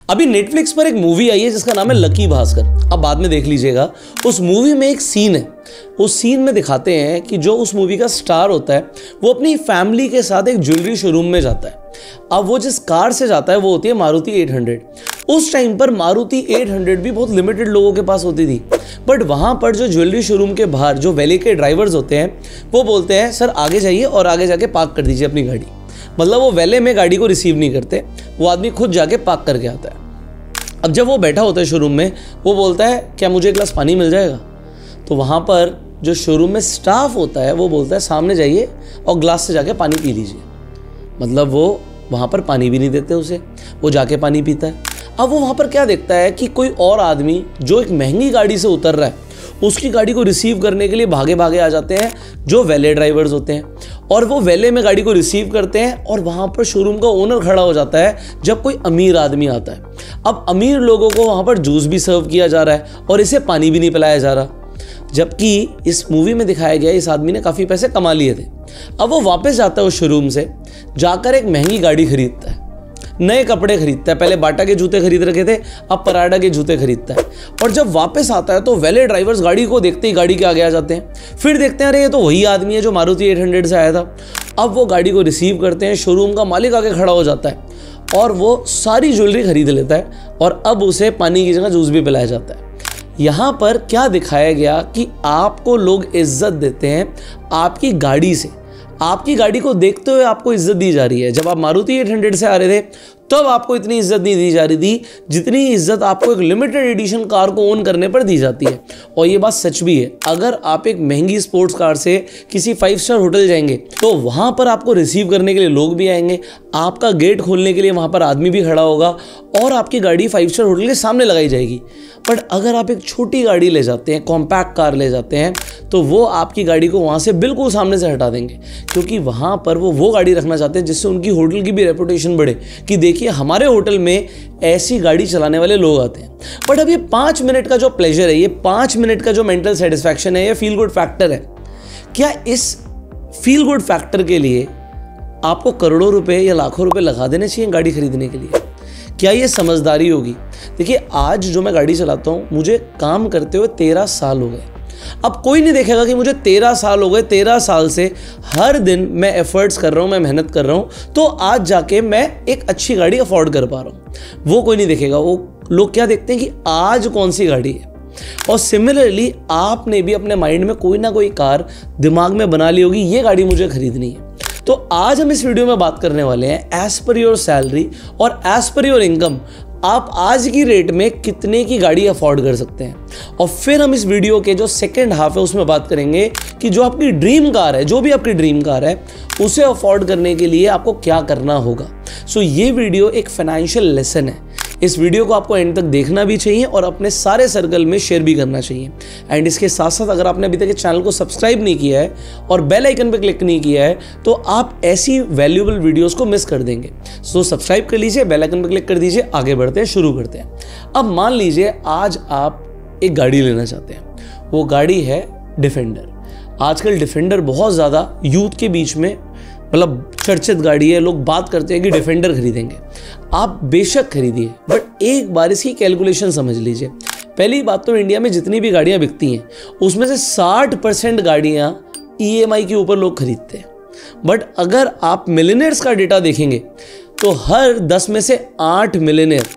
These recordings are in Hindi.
अभी नेटफ्लिक्स पर एक मूवी आई है जिसका नाम है लकी भास्कर। अब बाद में देख लीजिएगा। उस मूवी में एक सीन है, उस सीन में दिखाते हैं कि जो उस मूवी का स्टार होता है वो अपनी फैमिली के साथ एक ज्वेलरी शोरूम में जाता है। अब वो जिस कार से जाता है वो होती है मारुति 800। उस टाइम पर मारुति 800 भी बहुत लिमिटेड लोगों के पास होती थी, बट वहाँ पर जो ज्वेलरी शोरूम के बाहर जो वैले के ड्राइवर्स होते हैं वो बोलते हैं सर आगे जाइए और आगे जाके पार्क कर दीजिए अपनी गाड़ी। मतलब वो वैले में गाड़ी को रिसीव नहीं करते, वो आदमी खुद जाके पार्क करके आता है। अब जब वो बैठा होता है शोरूम में, वो बोलता है क्या मुझे एक गिलास पानी मिल जाएगा? तो वहाँ पर जो शोरूम में स्टाफ होता है वो बोलता है सामने जाइए और ग्लास से जाके पानी पी लीजिए। मतलब वो वहाँ पर पानी भी नहीं देते उसे, वो जाके पानी पीता है। अब वो वहाँ पर क्या देखता है कि कोई और आदमी जो एक महंगी गाड़ी से उतर रहा है उसकी गाड़ी को रिसीव करने के लिए भागे भागे आ जाते हैं जो वैले ड्राइवर्स होते हैं, और वो वैले में गाड़ी को रिसीव करते हैं और वहाँ पर शोरूम का ओनर खड़ा हो जाता है जब कोई अमीर आदमी आता है। अब अमीर लोगों को वहाँ पर जूस भी सर्व किया जा रहा है और इसे पानी भी नहीं पिलाया जा रहा, जबकि इस मूवी में दिखाया गया इस आदमी ने काफ़ी पैसे कमा लिए थे। अब वो वापस जाता है उस शोरूम से, जाकर एक महंगी गाड़ी खरीदता है, नए कपड़े खरीदता है। पहले बाटा के जूते खरीद रखे थे, अब पराडा के जूते खरीदता है। और जब वापस आता है तो वैले ड्राइवर्स गाड़ी को देखते ही गाड़ी के आगे आ जाते हैं। फिर देखते हैं अरे ये तो वही आदमी है जो मारुति 800 से आया था। अब वो गाड़ी को रिसीव करते हैं, शोरूम का मालिक आगे खड़ा हो जाता है और वो सारी ज्वेलरी खरीद लेता है और अब उसे पानी की जगह जूस भी पिलाया जाता है। यहाँ पर क्या दिखाया गया कि आपको लोग इज्जत देते हैं आपकी गाड़ी से, आपकी गाड़ी को देखते हुए आपको इज्जत दी जा रही है। जब आप मारुति 800 से आ रहे थे तब आपको इतनी इज्जत नहीं दी जा रही थी जितनी इज्जत आपको एक लिमिटेड एडिशन कार को ओन करने पर दी जाती है। और ये बात सच भी है, अगर आप एक महंगी स्पोर्ट्स कार से किसी 5 स्टार होटल जाएंगे तो वहाँ पर आपको रिसीव करने के लिए लोग भी आएंगे, आपका गेट खोलने के लिए वहाँ पर आदमी भी खड़ा होगा और आपकी गाड़ी 5 स्टार होटल के सामने लगाई जाएगी। बट अगर आप एक छोटी गाड़ी ले जाते हैं, कॉम्पैक्ट कार ले जाते हैं, तो वो आपकी गाड़ी को वहाँ से बिल्कुल सामने से हटा देंगे, क्योंकि वहाँ पर वो गाड़ी रखना चाहते हैं जिससे उनकी होटल की भी रेपुटेशन बढ़े कि देखिए हमारे होटल में ऐसी गाड़ी चलाने वाले लोग आते हैं। बट अब ये 5 मिनट का जो प्लेजर है, ये 5 मिनट का जो मेंटल सेटिस्फैक्शन है, ये फील गुड फैक्टर है। क्या इस फील गुड फैक्टर के लिए आपको करोड़ों रुपए या लाखों रुपए लगा देने चाहिए गाड़ी खरीदने के लिए? क्या ये समझदारी होगी? देखिए आज जो मैं गाड़ी चलाता हूँ, मुझे काम करते हुए 13 साल हो गए। अब कोई नहीं देखेगा कि मुझे 13 साल हो गए, 13 साल से हर दिन मैं एफर्ट्स कर रहा हूँ, मैं मेहनत कर रहा हूँ, तो आज जाके मैं एक अच्छी गाड़ी अफोर्ड कर पा रहा हूँ। वो कोई नहीं देखेगा। वो लोग क्या देखते हैं कि आज कौन सी गाड़ी है। और सिमिलरली आपने भी अपने माइंड में कोई ना कोई कार दिमाग में बना ली होगी, ये गाड़ी मुझे खरीदनी है। तो आज हम इस वीडियो में बात करने वाले हैं एज पर योर सैलरी और एज पर योर इनकम आप आज की रेट में कितने की गाड़ी अफोर्ड कर सकते हैं। और फिर हम इस वीडियो के जो सेकंड हाफ है उसमें बात करेंगे कि जो आपकी ड्रीम कार है, जो भी आपकी ड्रीम कार है, उसे अफोर्ड करने के लिए आपको क्या करना होगा। सो ये वीडियो एक फाइनेंशियल लेसन है। इस वीडियो को आपको एंड तक देखना भी चाहिए और अपने सारे सर्कल में शेयर भी करना चाहिए। एंड इसके साथ साथ अगर आपने अभी तक इस चैनल को सब्सक्राइब नहीं किया है और बेल आइकन पर क्लिक नहीं किया है तो आप ऐसी वैल्यूएबल वीडियोस को मिस कर देंगे। सो सब्सक्राइब कर लीजिए, बेल आइकन पर क्लिक कर दीजिए। आगे बढ़ते हैं, शुरू करते हैं। अब मान लीजिए आज आप एक गाड़ी लेना चाहते हैं, वो गाड़ी है डिफेंडर। आजकल डिफेंडर बहुत ज़्यादा यूथ के बीच में मतलब चर्चित गाड़ी है, लोग बात करते हैं कि डिफेंडर खरीदेंगे। आप बेशक खरीदिए, बट एक बार इसकी कैलकुलेशन समझ लीजिए। पहली बात तो इंडिया में जितनी भी गाड़ियां बिकती हैं उसमें से 60% गाड़ियां EMI के ऊपर लोग खरीदते हैं। बट अगर आप मिलियनेयर्स का डेटा देखेंगे तो हर 10 में से 8 मिलियनेयर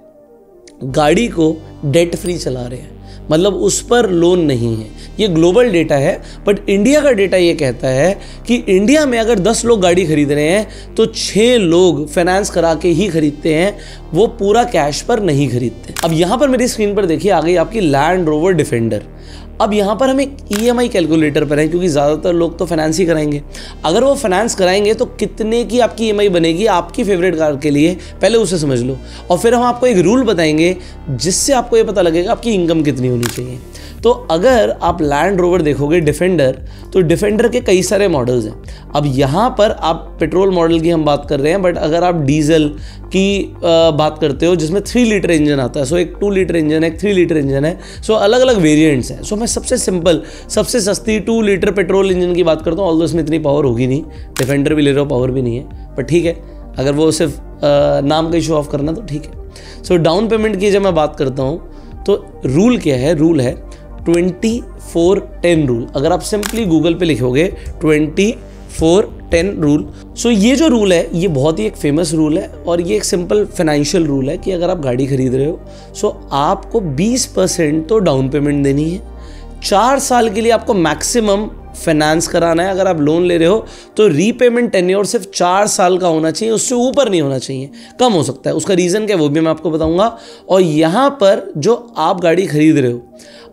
गाड़ी को डेट फ्री चला रहे हैं, मतलब उस पर लोन नहीं है। ये ग्लोबल डेटा है, बट इंडिया का डेटा ये कहता है कि इंडिया में अगर 10 लोग गाड़ी खरीद रहे हैं तो 6 लोग फाइनेंस करा के ही खरीदते हैं, वो पूरा कैश पर नहीं खरीदते। अब यहाँ पर मेरी स्क्रीन पर देखिए आ गई आपकी लैंड रोवर डिफेंडर। अब यहाँ पर हम एक EMI कैलकुलेटर पर हैं क्योंकि ज़्यादातर लोग तो फाइनेंस ही कराएंगे। अगर वो फाइनेंस कराएंगे तो कितने की आपकी EMI बनेगी आपकी फेवरेट कार के लिए, पहले उसे समझ लो। और फिर हम आपको एक रूल बताएंगे जिससे आपको ये पता लगेगा आपकी इनकम कितनी होनी चाहिए। तो अगर आप लैंड रोवर देखोगे डिफेंडर, तो डिफेंडर के कई सारे मॉडल्स हैं। अब यहाँ पर आप पेट्रोल मॉडल की हम बात कर रहे हैं, बट अगर आप डीजल की बात करते हो जिसमें 3 लीटर इंजन आता है, सो एक 2 लीटर इंजन है, एक 3 लीटर इंजन है, सो अलग अलग वेरिएंट्स हैं। सो मैं सबसे सिंपल, सबसे सस्ती 2 लीटर पेट्रोल इंजन की बात करता हूँ। ऑल्दो इसमें इतनी पावर होगी नहीं, डिफेंडर भी ले रहे हो पावर भी नहीं है, पर ठीक है, अगर वो सिर्फ नाम का ही शो ऑफ करना तो ठीक है। सो डाउन पेमेंट की जब मैं बात करता हूँ तो रूल क्या है, रूल है 24-10 रूल। अगर आप सिंपली गूगल पे लिखोगे 24-10 रूल, सो ये जो रूल है ये बहुत ही एक फेमस रूल है और ये एक सिंपल फाइनेंशियल रूल है कि अगर आप गाड़ी खरीद रहे हो सो आपको 20% तो डाउन पेमेंट देनी है। 4 साल के लिए आपको मैक्सिमम फाइनेंस कराना है। अगर आप लोन ले रहे हो तो रीपेमेंट टेन्योर सिर्फ 4 साल का होना चाहिए, उससे ऊपर नहीं होना चाहिए, कम हो सकता है। उसका रीज़न क्या है वो भी मैं आपको बताऊंगा। और यहाँ पर जो आप गाड़ी खरीद रहे हो,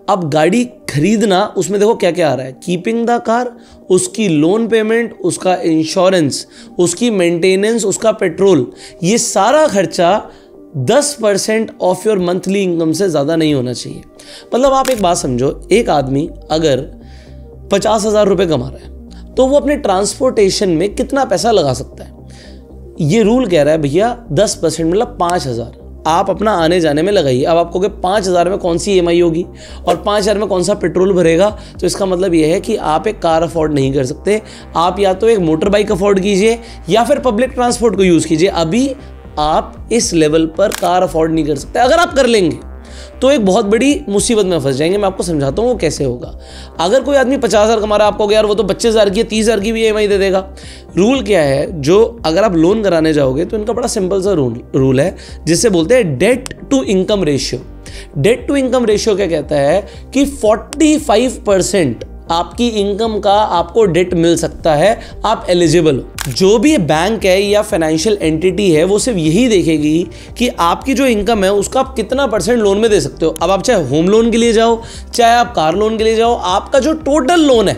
अब गाड़ी खरीदना उसमें देखो क्या क्या आ रहा है, कीपिंग द कार, उसकी लोन पेमेंट, उसका इंश्योरेंस, उसकी मेंटेनेंस, उसका पेट्रोल, ये सारा खर्चा 10% ऑफ योर मंथली इनकम से ज़्यादा नहीं होना चाहिए। मतलब आप एक बात समझो, एक आदमी अगर 50,000 रुपये कमा रहा है तो वो अपने ट्रांसपोर्टेशन में कितना पैसा लगा सकता है? ये रूल कह रहा है भैया 10% मतलब 5,000 आप अपना आने जाने में लगाइए। अब आप कहोगे 5,000 में कौन सी EMI होगी और 5,000 में कौन सा पेट्रोल भरेगा, तो इसका मतलब यह है कि आप एक कार अफोर्ड नहीं कर सकते। आप या तो एक मोटर बाइक अफोर्ड कीजिए या फिर पब्लिक ट्रांसपोर्ट को यूज़ कीजिए। अभी आप इस लेवल पर कार अफोर्ड नहीं कर सकते। अगर आप कर लेंगे तो एक बहुत बड़ी मुसीबत में फंस जाएंगे। मैं आपको समझाता हूँ वो कैसे होगा। अगर कोई आदमी 50,000 कमा रहा है, आपको यार वो तो 25,000 की 30,000 की भी EMI दे देगा। रूल क्या है, जो अगर आप लोन कराने जाओगे तो इनका बड़ा सिंपल सा रूल है जिससे बोलते हैं debt to income ratio. Debt to income ratio क्या कहता है कि 45% आपकी इनकम का आपको डेट मिल सकता है, आप एलिजिबल हो। जो भी बैंक है या फाइनेंशियल एंटिटी है वो सिर्फ यही देखेगी कि आपकी जो इनकम है उसका आप कितना % लोन में दे सकते हो। अब आप चाहे होम लोन के लिए जाओ, चाहे आप कार लोन के लिए जाओ, आपका जो टोटल लोन है,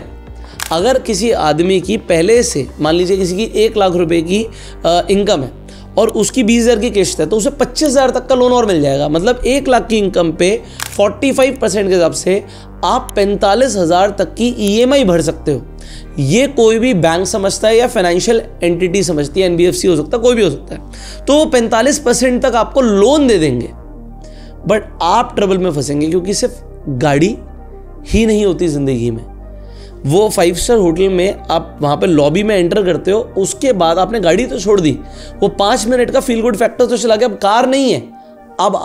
अगर किसी आदमी की पहले से मान लीजिए किसी की 1 लाख रुपए की इनकम है और उसकी 20,000 की किस्त है तो उसे 25,000 तक का लोन और मिल जाएगा। मतलब 1 लाख की इनकम पे 45% के हिसाब से आप 45,000 तक की EMI भर सकते हो। ये कोई भी बैंक समझता है या फाइनेंशियल एंटिटी समझती है, NBFC हो सकता है, कोई भी हो सकता है। तो 45% तक आपको लोन दे देंगे, बट आप ट्रबल में फंसेंगे क्योंकि सिर्फ गाड़ी ही नहीं होती ज़िंदगी में। वो 5 स्टार होटल में आप वहाँ पे लॉबी में एंटर करते हो, उसके बाद आपने गाड़ी तो छोड़ दी, वो 5 मिनट का फील गुड फैक्टर तो चला गया, अब कार नहीं है। अब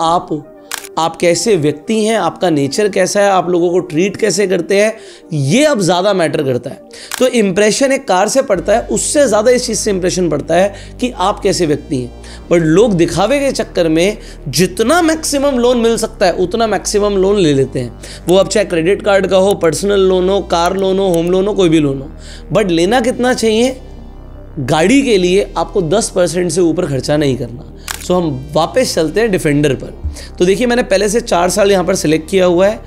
आप कैसे व्यक्ति हैं, आपका नेचर कैसा है, आप लोगों को ट्रीट कैसे करते हैं, ये अब ज़्यादा मैटर करता है। तो इंप्रेशन एक कार से पड़ता है, उससे ज़्यादा इस चीज़ से इंप्रेशन पड़ता है कि आप कैसे व्यक्ति हैं। बट लोग दिखावे के चक्कर में जितना मैक्सिमम लोन मिल सकता है उतना मैक्सिमम लोन ले लेते हैं। वो अब चाहे क्रेडिट कार्ड का हो, पर्सनल लोन हो, कार लोन हो, होम लोन हो, कोई भी लोन हो, बट लेना कितना चाहिए? गाड़ी के लिए आपको 10% से ऊपर खर्चा नहीं करना। सो हम वापस चलते हैं डिफेंडर पर। तो देखिए मैंने पहले से 4 साल यहाँ पर सिलेक्ट किया हुआ है।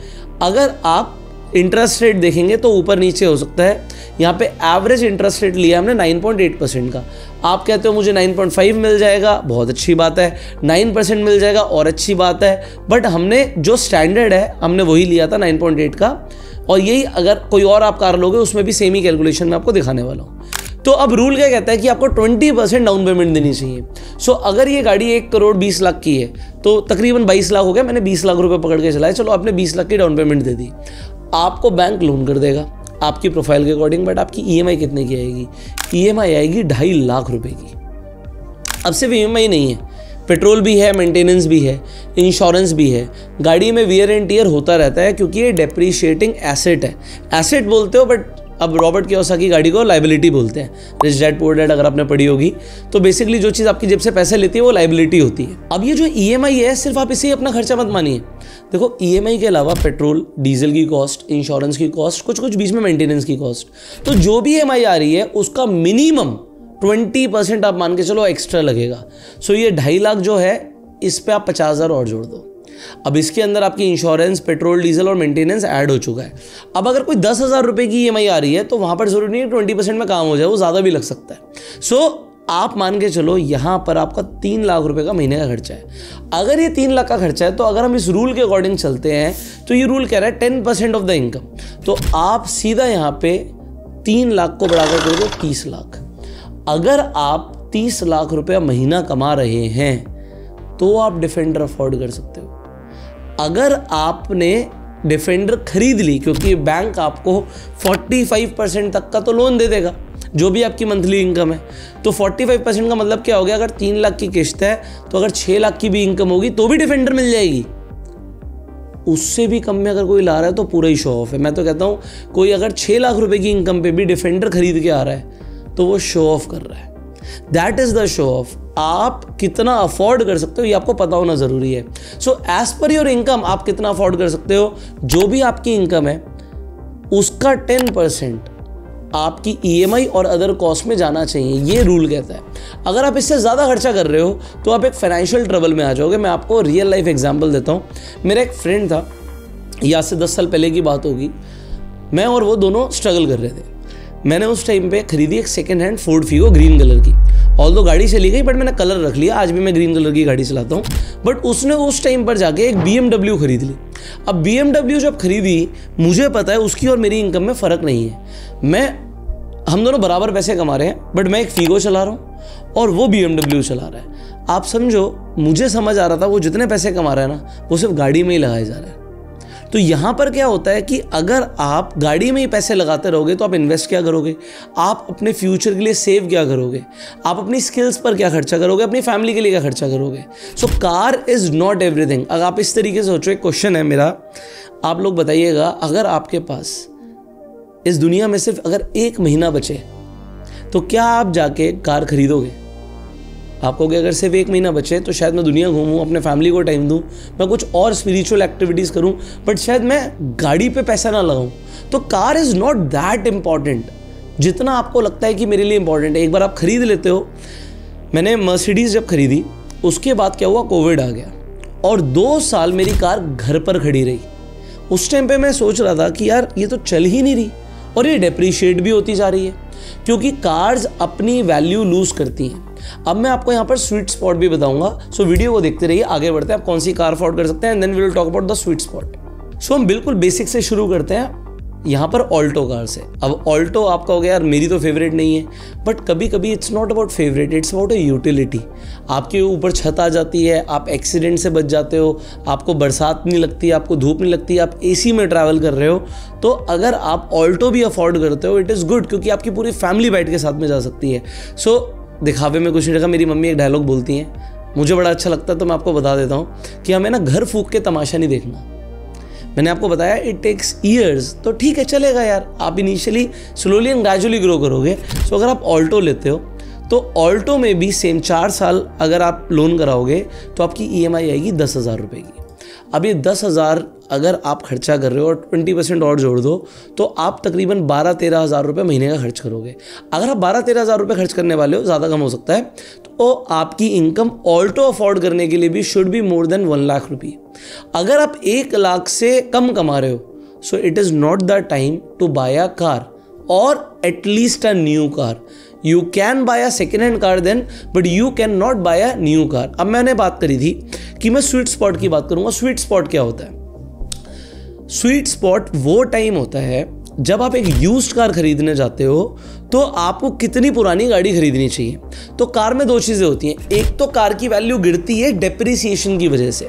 अगर आप इंटरेस्ट रेट देखेंगे तो ऊपर नीचे हो सकता है। यहाँ पे एवरेज इंटरेस्ट रेट लिया हमने 9.8% का। आप कहते हो मुझे 9.5 मिल जाएगा, बहुत अच्छी बात है, 9% मिल जाएगा और अच्छी बात है, बट हमने जो स्टैंडर्ड है हमने वही लिया था 9.8 का। और यही अगर कोई और आप कार लोगे उसमें भी सेम ही कैलकुलेशन में आपको दिखाने वाला हूँ। तो अब रूल क्या कहता है कि आपको 20% डाउन पेमेंट देनी चाहिए। सो अगर ये गाड़ी 1 करोड़ 20 लाख की है तो तकरीबन 22 लाख हो गया, मैंने 20 लाख रुपए पकड़ के चलाए, चलो आपने 20 लाख की डाउन पेमेंट दे दी, आपको बैंक लोन कर देगा आपकी प्रोफाइल के अकॉर्डिंग। बट आपकी EMI कितने की आएगी? EMI आएगी 2.5 लाख रुपए की। अब सिर्फ EMI नहीं है, पेट्रोल भी है, मेंटेनेंस भी है, इंश्योरेंस भी है। गाड़ी में वियर एंड टियर होता रहता है क्योंकि ये डेप्रिशिएटिंग एसेट है। एसेट बोलते हो बट अब रॉबर्ट कियोसाकी गाड़ी को लाइबिलिटी बोलते हैं। रिच डैड पुअर डैड अगर आपने पढ़ी होगी तो बेसिकली जो चीज़ आपकी जेब से पैसे लेती है वो लाइबिलिटी होती है। अब ये जो EMI है सिर्फ आप इसे ही अपना खर्चा मत मानिए। देखो EMI के अलावा पेट्रोल डीजल की कॉस्ट, इंश्योरेंस की कॉस्ट, कुछ बीच में मेंटेनेंस की कॉस्ट, तो जो भी EMI आ रही है उसका मिनिमम 20% आप मान के चलो एक्स्ट्रा लगेगा। सो ये 2.5 लाख जो है इस पे आप 50,000 और जोड़ दो। अब इसके अंदर आपकी इंश्योरेंस, पेट्रोल, डीजल और मेंटेनेंस ऐड हो चुका है। अब अगर कोई 10,000 रुपए की EMI आ रही है तो वहां पर जरूरी नहीं है 20% में काम हो जाए, वो ज़्यादा भी लग सकता है। सो आप मान के चलो यहाँ पर आपका 3 लाख रुपए का महीने का खर्चा है। अगर ये 3 लाख का खर्चा है तो अगर हम इस रूल के अकॉर्डिंग चलते हैं तो ये रूल कह रहा है 10% ऑफ द इनकम। तो आप सीधा यहाँ पे 3 लाख को बढ़ाकर कर दो 30 लाख। अगर आप 30 लाख रुपया महीना कमा रहे हैं तो आप डिफेंडर अफोर्ड कर सकते हो। अगर आपने डिफेंडर खरीद ली, क्योंकि बैंक आपको 45% तक का तो लोन दे देगा, जो भी आपकी मंथली इनकम है। तो 45% का मतलब क्या हो गया, अगर 3 लाख की किस्त है तो अगर 6 लाख की भी इनकम होगी तो भी डिफेंडर मिल जाएगी। उससे भी कम में अगर कोई ला रहा है तो पूरा ही शो ऑफ है। मैं तो कहता हूँ कोई अगर 6 लाख रुपए की इनकम पे भी डिफेंडर खरीद के आ रहा है तो वो शो ऑफ कर रहा है। That is the show off. आप कितना अफोर्ड कर सकते हो ये आपको पता होना जरूरी है। So as per your income आप कितना अफोर्ड कर सकते हो, जो भी आपकी इनकम है उसका 10% आपकी EMI और अदर कॉस्ट में जाना चाहिए, ये रूल कहता है। अगर आप इससे ज़्यादा खर्चा कर रहे हो तो आप एक फाइनेंशियल ट्रबल में आ जाओगे। मैं आपको रियल लाइफ एग्जांपल देता हूँ। मेरा एक फ्रेंड था, ये आज से 10 साल पहले की बात होगी, मैं और वो दोनों स्ट्रगल कर रहे थे। मैंने उस टाइम पे खरीदी एक second hand Ford Figo green colour की। ऑल्दो गाड़ी चली गई बट मैंने कलर रख लिया, आज भी मैं ग्रीन कलर की गाड़ी चलाता हूँ। बट उसने उस टाइम पर जाके एक BMW खरीद ली। अब BMW जब खरीदी, मुझे पता है उसकी और मेरी इनकम में फ़र्क नहीं है। हम दोनों बराबर पैसे कमा रहे हैं, बट मैं एक फीगो चला रहा हूँ और वो BMW चला रहा है। आप समझो, मुझे समझ आ रहा था वो जितने पैसे कमा रहा है ना वो सिर्फ गाड़ी में ही लगाए जा रहा है। तो यहाँ पर क्या होता है कि अगर आप गाड़ी में ही पैसे लगाते रहोगे तो आप इन्वेस्ट क्या करोगे, आप अपने फ्यूचर के लिए सेव क्या करोगे, आप अपनी स्किल्स पर क्या खर्चा करोगे, अपनी फैमिली के लिए क्या खर्चा करोगे। So car is not everything. अगर आप इस तरीके से सोचो, एक क्वेश्चन है मेरा, आप लोग बताइएगा, अगर आपके पास इस दुनिया में सिर्फ अगर 1 महीना बचे तो क्या आप जाके कार खरीदोगे? आप कहोगे अगर सिर्फ 1 महीना बचे तो शायद मैं दुनिया घूमूं, अपने फैमिली को टाइम दूं, मैं कुछ और स्पिरिचुअल एक्टिविटीज़ करूं, बट शायद मैं गाड़ी पे पैसा ना लगाऊं। तो car is not that important जितना आपको लगता है कि मेरे लिए इंपॉर्टेंट है। एक बार आप खरीद लेते हो। मैंने मर्सिडीज़ जब खरीदी उसके बाद क्या हुआ, कोविड आ गया और 2 साल मेरी कार घर पर खड़ी रही। उस टाइम पे मैं सोच रहा था कि यार ये तो चल ही नहीं रही और ये डेप्रीशिएट भी होती जा रही है, क्योंकि कार्स अपनी वैल्यू लूज करती हैं। अब मैं आपको यहाँ पर स्वीट स्पॉट भी बताऊंगा। सो वीडियो को देखते रहिए, आगे बढ़ते हैं आप कौन सी कार अफोर्ड कर सकते हैं, and then we will talk about the sweet spot. So हम बिल्कुल बेसिक से शुरू करते हैं यहाँ पर ऑल्टो कार से। अब ऑल्टो आप कहोगे यार मेरी तो फेवरेट नहीं है, बट कभी कभी it's not about favourite, it's about A utility. आपके ऊपर छत आ जाती है, आप एक्सीडेंट से बच जाते हो, आपको बरसात नहीं लगती, आपको धूप नहीं लगती, आप AC में ट्रैवल कर रहे हो। तो अगर आप ऑल्टो भी अफोर्ड करते हो इट इज़ गुड, क्योंकि आपकी पूरी फैमिली बैठ के साथ में जा सकती है। सो दिखावे में कुछ नहीं रखा। मेरी मम्मी एक डायलॉग बोलती हैं, मुझे बड़ा अच्छा लगता है, तो मैं आपको बता देता हूँ कि हमें ना घर फूंक के तमाशा नहीं देखना। मैंने आपको बताया इट टेक्स ईयर्स, तो ठीक है चलेगा यार, आप initially slowly and gradually grow करोगे। सो अगर आप ऑल्टो लेते हो तो ऑल्टो में भी सेम 4 साल अगर आप लोन कराओगे तो आपकी EMI आएगी 10,000 रुपये की। अब ये 10,000 अगर आप खर्चा कर रहे हो और 20% और जोड़ दो तो आप तकरीबन 12-13 हज़ार रुपये महीने का खर्च करोगे। अगर आप 12-13 हज़ार रुपये खर्च करने वाले हो, ज़्यादा कम हो सकता है, तो आपकी इनकम ऑल्टो अफोर्ड करने के लिए भी should be more than 1 lakh रुपये। अगर आप 1 लाख से कम कमा रहे हो so it is not the time to buy a car और at least a new car. You can buy a second hand car then, but you can not buy a new car। अब मैंने बात करी थी कि मैं स्वीट स्पॉट की बात करूंगा। स्वीट स्पॉट क्या होता है? स्वीट स्पॉट वो टाइम होता है जब आप एक यूज्ड कार खरीदने जाते हो तो आपको कितनी पुरानी गाड़ी खरीदनी चाहिए। तो कार में 2 चीज़ें होती हैं। एक तो कार की वैल्यू गिरती है डेप्रिसिएशन की वजह से।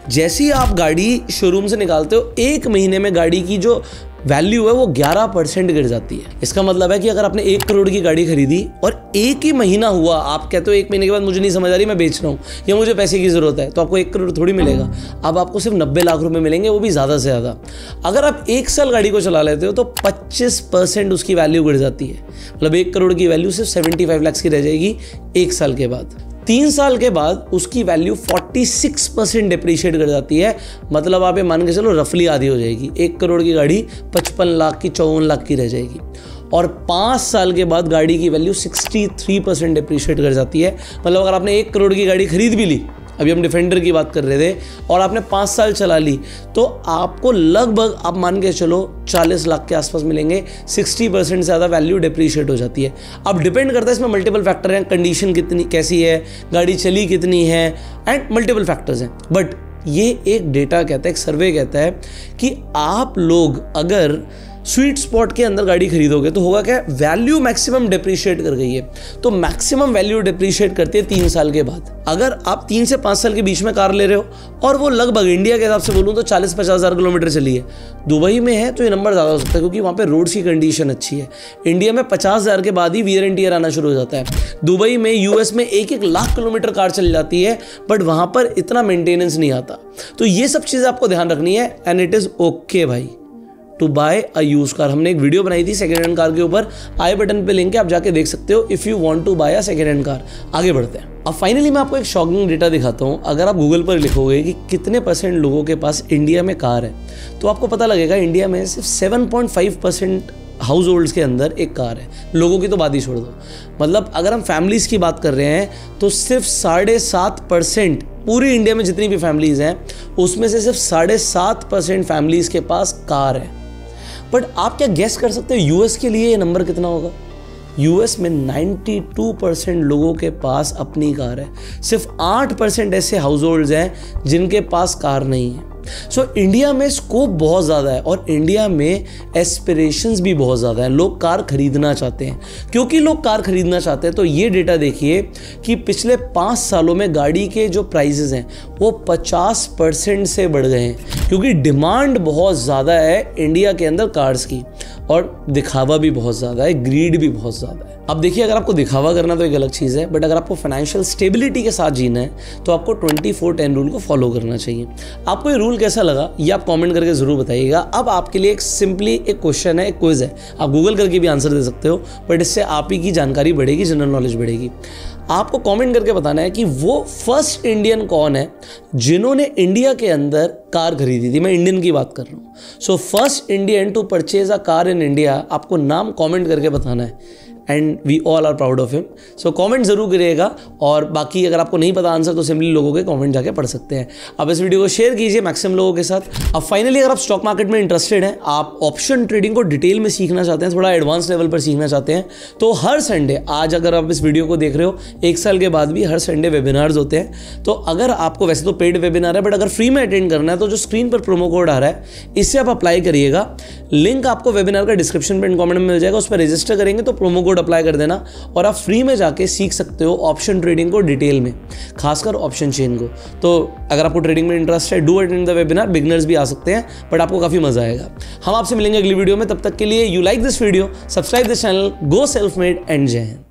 जैसे ही आप गाड़ी शोरूम से निकालते हो 1 महीने में गाड़ी की जो वैल्यू है वो 11% गिर जाती है। इसका मतलब है कि अगर आपने 1 करोड़ की गाड़ी खरीदी और 1 ही महीना हुआ, आप कहते हो 1 महीने के बाद मुझे नहीं समझ आ रही, मैं बेच रहा हूँ या मुझे पैसे की ज़रूरत है, तो आपको 1 करोड़ थोड़ी मिलेगा। अब आपको सिर्फ 90 लाख रुपए मिलेंगे, वो भी ज़्यादा से ज़्यादा। अगर आप 1 साल गाड़ी को चला लेते हो तो 25% उसकी वैल्यू गिर जाती है। मतलब 1 करोड़ की वैल्यू सिर्फ 75 लाख की रह जाएगी 1 साल के बाद। 3 साल के बाद उसकी वैल्यू 46% डिप्रीशिएट कर जाती है। मतलब आप ये मान के चलो रफली आधी हो जाएगी। 1 करोड़ की गाड़ी 55 लाख की 54 लाख की रह जाएगी। और 5 साल के बाद गाड़ी की वैल्यू 63% डिप्रीशिएट कर जाती है। मतलब अगर आपने 1 करोड़ की गाड़ी खरीद भी ली, अभी हम डिफेंडर की बात कर रहे थे, और आपने 5 साल चला ली, तो आपको लगभग आप मान के चलो 40 लाख के आसपास मिलेंगे। 60% से ज़्यादा वैल्यू डिप्रीशिएट हो जाती है। अब डिपेंड करता है, इसमें मल्टीपल फैक्टर हैं, कंडीशन कितनी कैसी है, गाड़ी चली कितनी है, एंड मल्टीपल फैक्टर्स हैं। बट ये एक डेटा कहता है, एक सर्वे कहता है कि आप लोग अगर स्वीट स्पॉट के अंदर गाड़ी खरीदोगे तो होगा क्या, वैल्यू मैक्सिमम डिप्रिशिएट कर गई है। तो मैक्सिमम वैल्यू डिप्रिशिएट करती है 3 साल के बाद। अगर आप 3 से 5 साल के बीच में कार ले रहे हो और वो लगभग इंडिया के हिसाब से बोलूँ तो 40-50 हज़ार किलोमीटर चली है, दुबई में है तो ये नंबर ज़्यादा हो सकता है क्योंकि वहाँ पे रोड्स की कंडीशन अच्छी है। इंडिया में 50 हज़ार के बाद ही वियर एंड टियर आना शुरू हो जाता है। दुबई में, यूएस में 1-1 लाख किलोमीटर कार चल जाती है, बट वहाँ पर इतना मेंटेनेंस नहीं आता। तो ये सब चीज़ें आपको ध्यान रखनी है एंड इट इज़ ओके भाई to buy a used car. हमने एक वीडियो बनाई थी सेकेंड हैंड कार के ऊपर, आई बटन पे लिंक है, आप जाके देख सकते हो if you want to buy a second hand car. आगे बढ़ते हैं। अब फाइनली मैं आपको एक शॉकिंग डेटा दिखाता हूँ। अगर आप गूगल पर लिखोगे कि कितने % लोगों के पास इंडिया में कार है, तो आपको पता लगेगा इंडिया में सिर्फ 7.5% हाउस होल्ड्स के अंदर एक कार है। लोगों की तो बात ही छोड़ दो, मतलब अगर हम फैमिलीज़ की बात कर रहे हैं तो सिर्फ 7.5% पूरी इंडिया में जितनी भी फैमिलीज़ हैं उसमें से सिर्फ 7.5% फैमिलीज़ के पास कार है। बट आप क्या गेस कर सकते हो यूएस के लिए ये नंबर कितना होगा? यूएस में 92% लोगों के पास अपनी कार है। सिर्फ 8% ऐसे हाउस होल्ड्स हैं जिनके पास कार नहीं है। सो इंडिया में स्कोप बहुत ज़्यादा है और इंडिया में एस्पिरेशंस भी बहुत ज़्यादा है। लोग कार खरीदना चाहते हैं। क्योंकि लोग कार खरीदना चाहते हैं तो ये डेटा देखिए कि पिछले 5 सालों में गाड़ी के जो प्राइसेस हैं वो 50% से बढ़ गए हैं, क्योंकि डिमांड बहुत ज़्यादा है इंडिया के अंदर कार्स की और दिखावा भी बहुत ज़्यादा है, ग्रीड भी बहुत ज़्यादा है। अब देखिए, अगर आपको दिखावा करना तो एक अलग चीज़ है, बट अगर आपको फाइनेंशियल स्टेबिलिटी के साथ जीना है तो आपको 24/10 रूल को फॉलो करना चाहिए। आपको ये रूल कैसा लगा ये आप कमेंट करके ज़रूर बताइएगा। अब आपके लिए एक सिंपली एक क्वेश्चन है, एक क्विज है, आप गूगल करके भी आंसर दे सकते हो, बट इससे आप ही की जानकारी बढ़ेगी, जनरल नॉलेज बढ़ेगी। आपको कमेंट करके बताना है कि वो फर्स्ट इंडियन कौन है जिन्होंने इंडिया के अंदर कार खरीदी थी। मैं इंडियन की बात कर रहा हूँ। So first Indian to purchase a car in India, आपको नाम कमेंट करके बताना है and we all are proud of him. सो कमेंट जरूर करिएगा और बाकी अगर आपको नहीं पता आंसर तो सिंपली लोगों के कमेंट जाके पढ़ सकते हैं। आप इस वीडियो को शेयर कीजिए मैक्सिमम लोगों के साथ। अब फाइनली अगर आप स्टॉक मार्केट में इंटरेस्टेड हैं, आप ऑप्शन ट्रेडिंग को डिटेल में सीखना चाहते हैं, थोड़ा एडवांस लेवल पर सीखना चाहते हैं, तो हर संडे, आज अगर आप इस वीडियो को देख रहे हो 1 साल के बाद भी हर संडे वेबिनार्स होते हैं। तो अगर आपको, वैसे तो पेड वेबिनार है, बट अगर फ्री में अटेंड करना है तो जो स्क्रीन पर प्रोमो कोड आ रहा है इससे आप अप्लाई करिएगा। लिंक आपको वेबिनार का डिस्क्रिप्शन में कमेंट में मिल जाएगा, उस पर रजिस्टर करेंगे तो प्रोमो कोड अप्लाई कर देना और आप फ्री में जाके सीख सकते हो ऑप्शन ट्रेडिंग को डिटेल में, खासकर ऑप्शन चेन को। तो अगर आपको ट्रेडिंग में इंटरेस्ट है, do attend the webinar. Beginners भी आ सकते हैं, बट आपको काफी मजा आएगा। हम आपसे मिलेंगे अगली वीडियो में, तब तक के लिए you like this video, subscribe this channel, go self made and जय हिंद।